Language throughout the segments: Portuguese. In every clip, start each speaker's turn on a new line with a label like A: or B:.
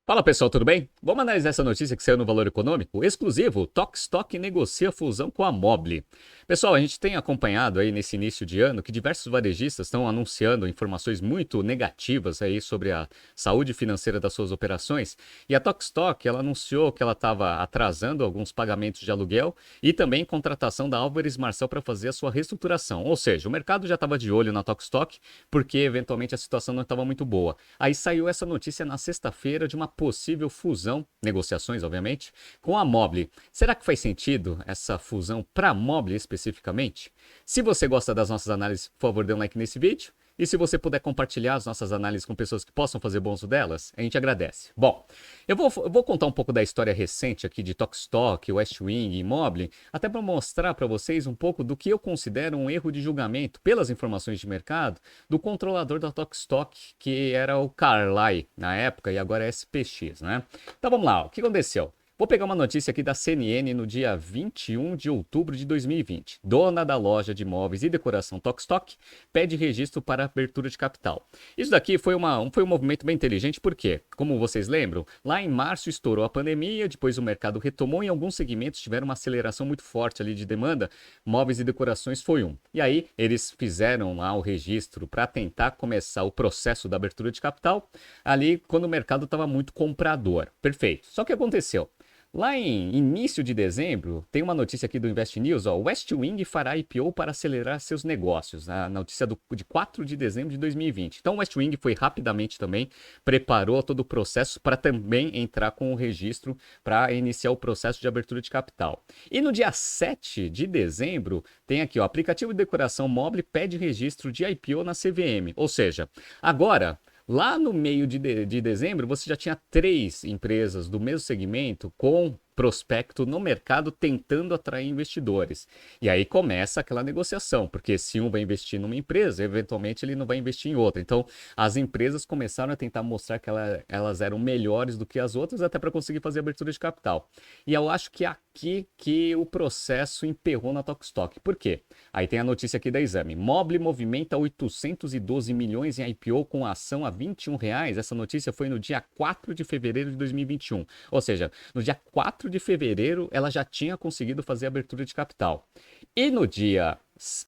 A: Fala pessoal, tudo bem? Vamos analisar essa notícia que saiu no Valor Econômico. Exclusivo, Tokstok negocia fusão com a Mobile. Pessoal, a gente tem acompanhado aí nesse início de ano que diversos varejistas estão anunciando informações muito negativas aí sobre a saúde financeira das suas operações. E a Tokstok, ela anunciou que ela estava atrasando alguns pagamentos de aluguel e também contratação da Álvares Marçal para fazer a sua reestruturação. Ou seja, o mercado já estava de olho na Tokstok porque eventualmente a situação não estava muito boa. Aí saiu essa notícia na sexta-feira de uma possível fusão, negociações, obviamente, com a Mobile. Será que faz sentido essa fusão para a Mobile especificamente? Se você gosta das nossas análises, por favor, dê um like nesse vídeo. E se você puder compartilhar as nossas análises com pessoas que possam fazer bom uso delas, a gente agradece. Bom, eu vou contar um pouco da história recente aqui de Tokstok, Westwing e Mobile, até para mostrar para vocês um pouco do que eu considero um erro de julgamento, pelas informações de mercado, do controlador da Tokstok, que era o Carlyle na época e agora é SPX, né? Então vamos lá, o que aconteceu? Vou pegar uma notícia aqui da CNN no dia 21 de outubro de 2020. Dona da loja de móveis e decoração Tokstok pede registro para abertura de capital. Isso daqui foi um movimento bem inteligente, porque, como vocês lembram, lá em março estourou a pandemia, depois o mercado retomou e em alguns segmentos tiveram uma aceleração muito forte ali de demanda. Móveis e decorações foi um. E aí eles fizeram lá o registro para tentar começar o processo da abertura de capital ali quando o mercado estava muito comprador. Perfeito. Só que aconteceu? Lá em início de dezembro, tem uma notícia aqui do Invest News, ó, Westwing fará IPO para acelerar seus negócios, a notícia de 4 de dezembro de 2020. Então o Westwing foi rapidamente também, preparou todo o processo para também entrar com o registro para iniciar o processo de abertura de capital. E no dia 7 de dezembro, tem aqui, ó, aplicativo de decoração móvel pede registro de IPO na CVM, ou seja, agora... Lá no meio de dezembro, você já tinha 3 empresas do mesmo segmento com prospecto no mercado tentando atrair investidores. E aí começa aquela negociação, porque se um vai investir numa empresa, eventualmente ele não vai investir em outra. Então, as empresas começaram a tentar mostrar que elas eram melhores do que as outras, até para conseguir fazer abertura de capital. E eu acho que é aqui que o processo emperrou na Tokstok. Por quê? Aí tem a notícia aqui da Exame. Mobile movimenta 812 milhões em IPO com a ação a R$ 21. Essa notícia foi no dia 4 de fevereiro de 2021. Ou seja, no dia 4 de fevereiro ela já tinha conseguido fazer a abertura de capital. E no dia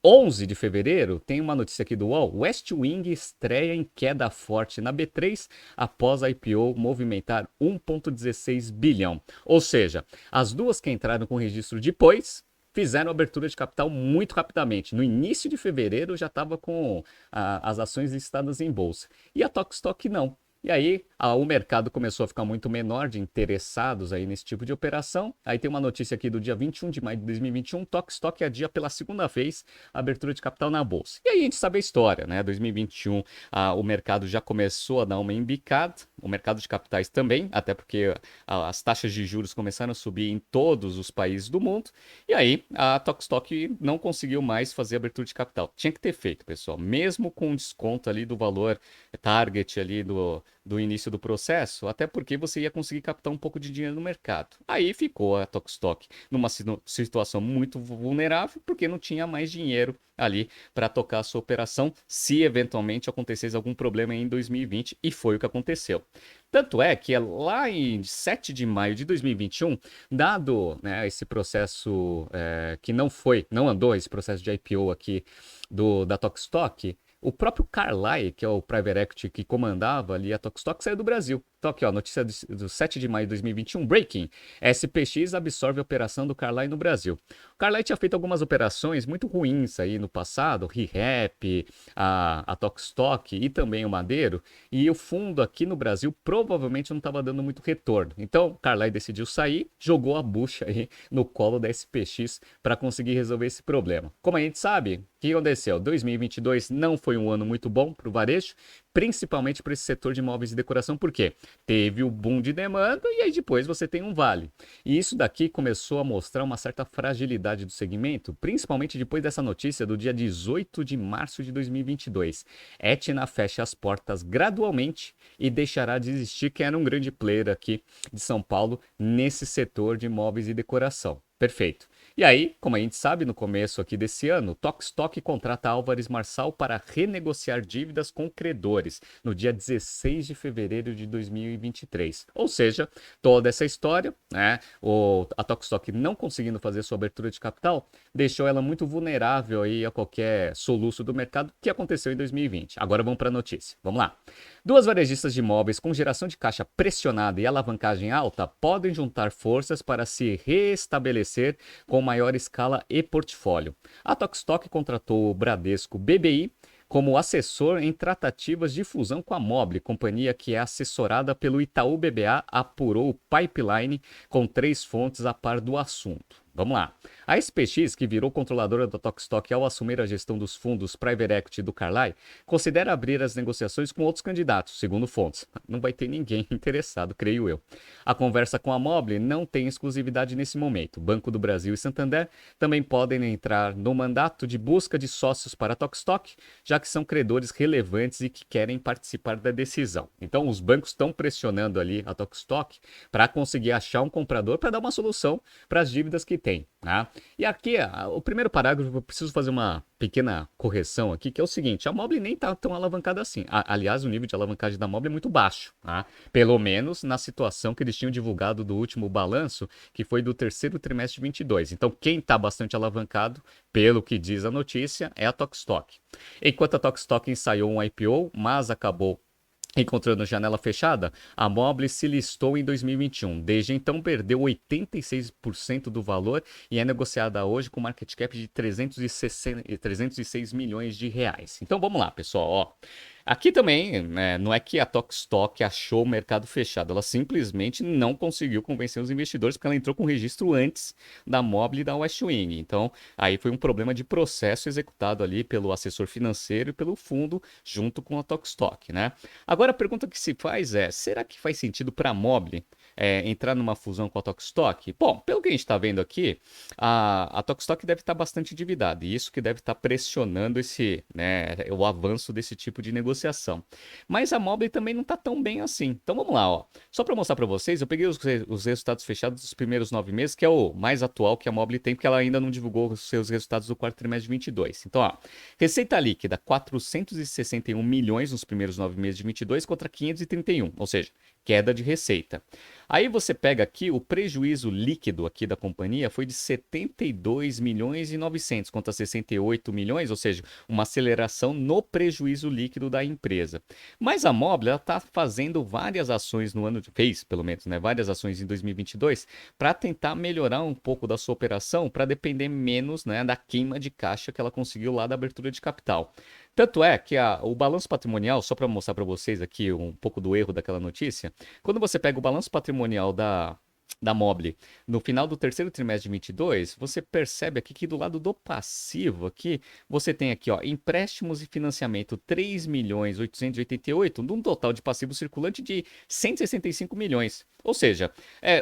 A: 11 de fevereiro, tem uma notícia aqui do UOL. Westwing estreia em queda forte na B3 após a IPO movimentar 1,16 bilhão. Ou seja, as duas que entraram com registro depois fizeram abertura de capital muito rapidamente. No início de fevereiro já estava com as ações listadas em bolsa. E a Tokstok não. E aí o mercado começou a ficar muito menor de interessados aí nesse tipo de operação. Aí tem uma notícia aqui do dia 21 de maio de 2021, Tokstok adia pela segunda vez a abertura de capital na bolsa. E aí a gente sabe a história, né? 2021 o mercado já começou a dar uma embicada, o mercado de capitais também, até porque as taxas de juros começaram a subir em todos os países do mundo. E aí a Tokstok não conseguiu mais fazer abertura de capital. Tinha que ter feito, pessoal, mesmo com desconto ali do valor target ali do início do processo, até porque você ia conseguir captar um pouco de dinheiro no mercado. Aí ficou a Tokstok numa situação muito vulnerável, porque não tinha mais dinheiro ali para tocar a sua operação, se eventualmente acontecesse algum problema em 2020, e foi o que aconteceu. Tanto é que lá em 7 de maio de 2021, dado, né, esse processo que não andou, esse processo de IPO aqui da Tokstok, o próprio Carlyle, que é o private equity que comandava ali a Tokstok, saiu do Brasil. Então aqui, ó, notícia do 7 de maio de 2021, breaking. SPX absorve a operação do Carlyle no Brasil. O Carlyle tinha feito algumas operações muito ruins aí no passado, ReHap, a Tokstok e também o Madeiro, e o fundo aqui no Brasil provavelmente não estava dando muito retorno. Então o Carlyle decidiu sair, jogou a bucha aí no colo da SPX para conseguir resolver esse problema. Como a gente sabe, o que aconteceu? 2022 não foi um ano muito bom para o varejo, principalmente para esse setor de imóveis e decoração, por quê? Teve o boom de demanda e aí depois você tem um vale. E isso daqui começou a mostrar uma certa fragilidade do segmento, principalmente depois dessa notícia do dia 18 de março de 2022. Etna fecha as portas gradualmente e deixará de existir, que era um grande player aqui de São Paulo nesse setor de imóveis e decoração. Perfeito. E aí, como a gente sabe, no começo aqui desse ano, o Tokstok contrata Álvares Marçal para renegociar dívidas com credores no dia 16 de fevereiro de 2023. Ou seja, toda essa história, né, a Tokstok não conseguindo fazer sua abertura de capital, deixou ela muito vulnerável aí a qualquer soluço do mercado que aconteceu em 2020. Agora vamos para a notícia. Vamos lá. Duas varejistas de imóveis com geração de caixa pressionada e alavancagem alta podem juntar forças para se restabelecer com maior escala e portfólio. A Tokstok contratou o Bradesco BBI como assessor em tratativas de fusão com a Mobile, companhia que é assessorada pelo Itaú BBA, apurou o Pipeline com 3 fontes a par do assunto. Vamos lá. A SPX, que virou controladora da Tokstok ao assumir a gestão dos fundos Private Equity do Carlyle, considera abrir as negociações com outros candidatos, segundo fontes. Não vai ter ninguém interessado, creio eu. A conversa com a Mobile não tem exclusividade nesse momento. Banco do Brasil e Santander também podem entrar no mandato de busca de sócios para a Tokstok, já que são credores relevantes e que querem participar da decisão. Então, os bancos estão pressionando ali a Tokstok para conseguir achar um comprador para dar uma solução para as dívidas que tem. Tá? E aqui, o primeiro parágrafo, eu preciso fazer uma pequena correção aqui, que é o seguinte: a Mobile nem está tão alavancada assim. Aliás, o nível de alavancagem da Mobile é muito baixo, tá? Pelo menos na situação que eles tinham divulgado do último balanço, que foi do terceiro trimestre de 22. Então, quem está bastante alavancado, pelo que diz a notícia, é a Tokstok. Enquanto a Tokstok ensaiou um IPO, mas acabou encontrando janela fechada, a Mobile se listou em 2021. Desde então, perdeu 86% do valor e é negociada hoje com market cap de 306 milhões de reais. Então, vamos lá, pessoal. Ó. Aqui também, né, não é que a Tokstok achou o mercado fechado, ela simplesmente não conseguiu convencer os investidores porque ela entrou com registro antes da Mobile e da Westwing. Então, aí foi um problema de processo executado ali pelo assessor financeiro e pelo fundo junto com a Tokstok, né? Agora a pergunta que se faz é, será que faz sentido para a Mobile entrar numa fusão com a Tokstok? Bom, pelo que a gente está vendo aqui, a Tokstok deve estar bastante endividada e isso que deve estar pressionando o avanço desse tipo de negociação. Mas a Mobile também não está tão bem assim. Então vamos lá, ó. Só para mostrar para vocês, eu peguei os resultados fechados dos primeiros 9 meses, que é o mais atual que a Mobile tem, porque ela ainda não divulgou os seus resultados do quarto trimestre de 22. Então, ó, receita líquida 461 milhões nos primeiros 9 meses de 22 contra 531, ou seja, queda de receita. Aí você pega aqui o prejuízo líquido aqui da companhia foi de 72 milhões e 900 contra 68 milhões, ou seja, uma aceleração no prejuízo líquido da empresa. Mas a Mobile está fazendo várias ações no ano, fez pelo menos, né, várias ações em 2022 para tentar melhorar um pouco da sua operação para depender menos, né, da queima de caixa que ela conseguiu lá da abertura de capital. Tanto é que o balanço patrimonial, só para mostrar para vocês aqui um pouco do erro daquela notícia, quando você pega o balanço patrimonial da Mobile no final do terceiro trimestre de 22, você percebe aqui que do lado do passivo aqui, você tem aqui, ó, empréstimos e financiamento 3.888, num total de passivo circulante de 165 milhões. Ou seja,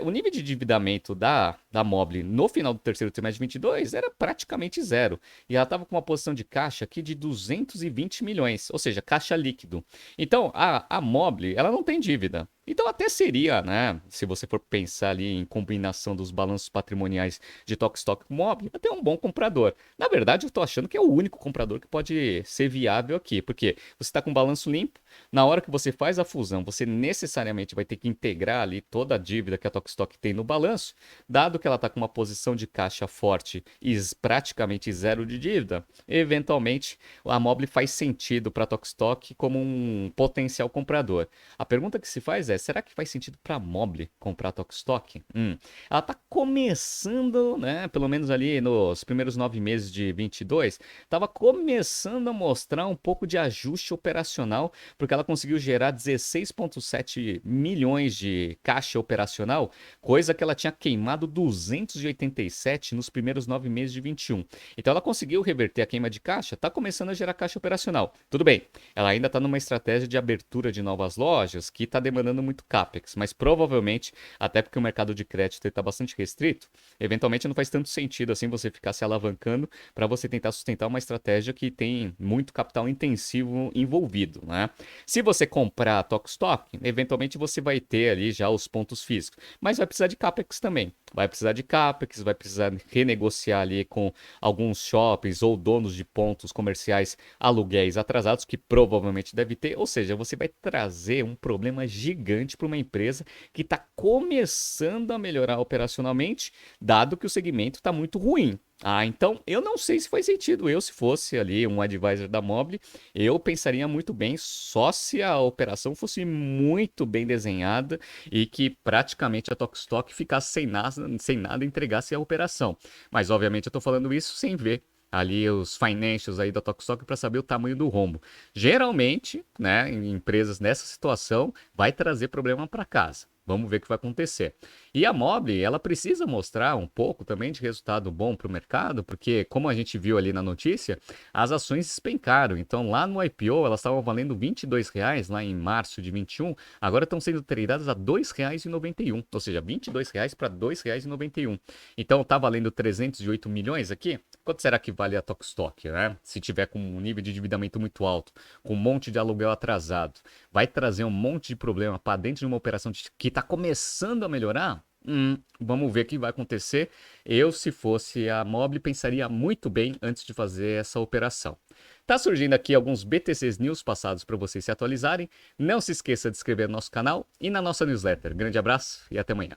A: o nível de endividamento da Mobile no final do terceiro trimestre de 22 era praticamente zero. E ela estava com uma posição de caixa aqui de 220 milhões, ou seja, caixa líquido. Então, a Mobile, ela não tem dívida. Então até seria, né, se você for pensar ali em combinação dos balanços patrimoniais de Tokstok com Mobile, até um bom comprador. Na verdade, eu estou achando que é o único comprador que pode ser viável aqui, porque você está com balanço limpo, na hora que você faz a fusão, você necessariamente vai ter que integrar ali toda a dívida que a Tokstok tem no balanço, dado que ela está com uma posição de caixa forte e praticamente zero de dívida, eventualmente a Mobile faz sentido para a Tokstok como um potencial comprador. A pergunta que se faz é, será que faz sentido para a Mobile comprar a Tokstok? Ela está começando, né, pelo menos ali nos primeiros 9 meses de 22, estava começando a mostrar um pouco de ajuste operacional, porque ela conseguiu gerar 16,7 milhões de caixa operacional, coisa que ela tinha queimado 287 nos primeiros 9 meses de 21. Então ela conseguiu reverter a queima de caixa, está começando a gerar caixa operacional. Tudo bem, ela ainda está numa estratégia de abertura de novas lojas que está demandando muito CAPEX, mas provavelmente, até porque o mercado de crédito está bastante restrito, eventualmente não faz tanto sentido assim você ficar se alavancando para você tentar sustentar uma estratégia que tem muito capital intensivo envolvido, né? Se você comprar a Tokstok, eventualmente você vai ter ali já os pontos físicos, mas vai precisar de CAPEX também. Vai precisar de CAPEX, vai precisar renegociar ali com alguns shoppings ou donos de pontos comerciais aluguéis atrasados, que provavelmente deve ter. Ou seja, você vai trazer um problema gigante para uma empresa que está começando a melhorar operacionalmente, dado que o segmento está muito ruim. Então eu não sei se faz sentido. Se fosse ali um advisor da Mobile, eu pensaria muito bem só se a operação fosse muito bem desenhada e que praticamente a Tokstok ficasse sem nada e entregasse a operação. Mas obviamente eu estou falando isso sem ver ali os financials aí da Tokstok para saber o tamanho do rombo. Geralmente, né, em empresas nessa situação, vai trazer problema para casa. Vamos ver o que vai acontecer. E a Mobile, ela precisa mostrar um pouco também de resultado bom para o mercado, porque, como a gente viu ali na notícia, as ações despencaram. Então, lá no IPO, elas estavam valendo R$ 22 lá em março de 21, agora estão sendo tradeadas a R$ 2,91, ou seja, R$ 22 para R$ 2,91. Então, está valendo 308 milhões aqui. Quanto será que vale a Tokstok, né? Se tiver com um nível de endividamento muito alto, com um monte de aluguel atrasado, vai trazer um monte de problema para dentro de uma operação que está começando a melhorar? Vamos ver o que vai acontecer. Eu, se fosse a Mobile, pensaria muito bem antes de fazer essa operação. Tá surgindo aqui alguns BTCs News passados para vocês se atualizarem. Não se esqueça de se inscrever no nosso canal e na nossa newsletter. Grande abraço e até amanhã.